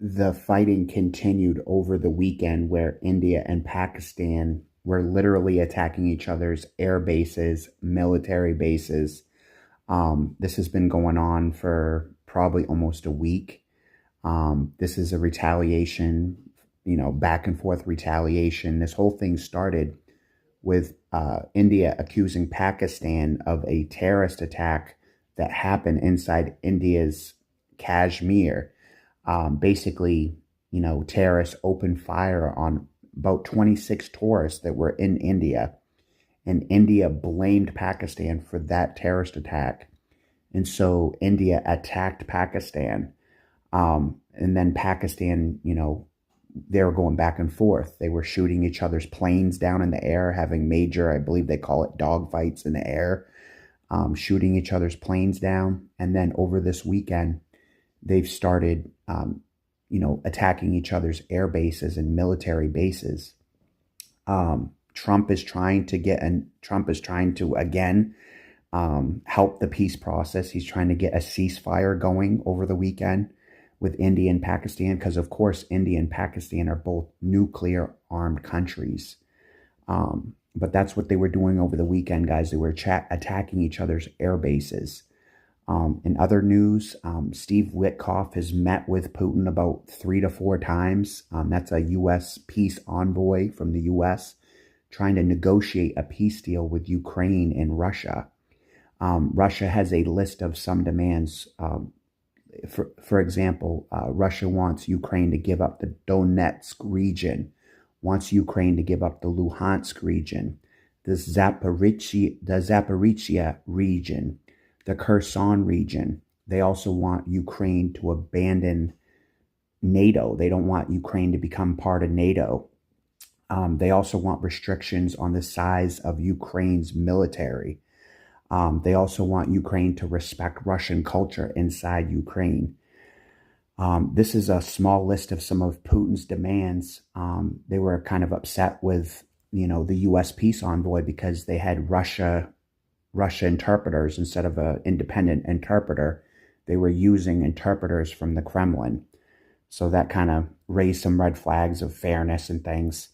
the fighting continued over the weekend where India and Pakistan were literally attacking each other's air bases, military bases. This has been going on for probably almost a week. This is a retaliation, back and forth retaliation. This whole thing started with India accusing Pakistan of a terrorist attack that happened inside India's Kashmir. Basically, terrorists opened fire on about 26 tourists that were in India, and India blamed Pakistan for that terrorist attack. And so India attacked Pakistan. And then Pakistan, they were going back and forth. They were shooting each other's planes down in the air, having major, I believe they call it dogfights in the air, shooting each other's planes down. And then over this weekend, they've started, attacking each other's air bases and military bases. Trump is trying to again help the peace process. He's trying to get a ceasefire going over the weekend with India and Pakistan, because of course India and Pakistan are both nuclear armed countries. But that's what they were doing over the weekend, guys. They were attacking each other's air bases. In other news, Steve Witkoff has met with Putin about 3 to 4 times. That's a U.S. peace envoy from the U.S. trying to negotiate a peace deal with Ukraine and Russia. Russia has a list of some demands. For example, Russia wants Ukraine to give up the Donetsk region, wants Ukraine to give up the Luhansk region, the Zaporizhia region, the Kherson region. They also want Ukraine to abandon NATO. They don't want Ukraine to become part of NATO. They also want restrictions on the size of Ukraine's military. They also want Ukraine to respect Russian culture inside Ukraine. This is a small list of some of Putin's demands. They were kind of upset with, the U.S. peace envoy because they had Russia interpreters instead of an independent interpreter. They were using interpreters from the Kremlin. So that kind of raised some red flags of fairness and things.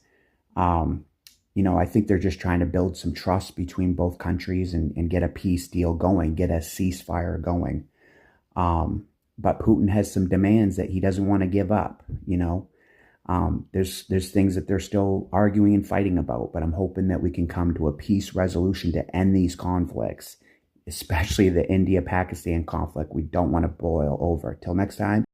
I think they're just trying to build some trust between both countries and get a peace deal going, get a ceasefire going. But Putin has some demands that he doesn't want to give up, There's things that they're still arguing and fighting about, but I'm hoping that we can come to a peace resolution to end these conflicts, especially the India-Pakistan conflict. We don't want to boil over. Till next time.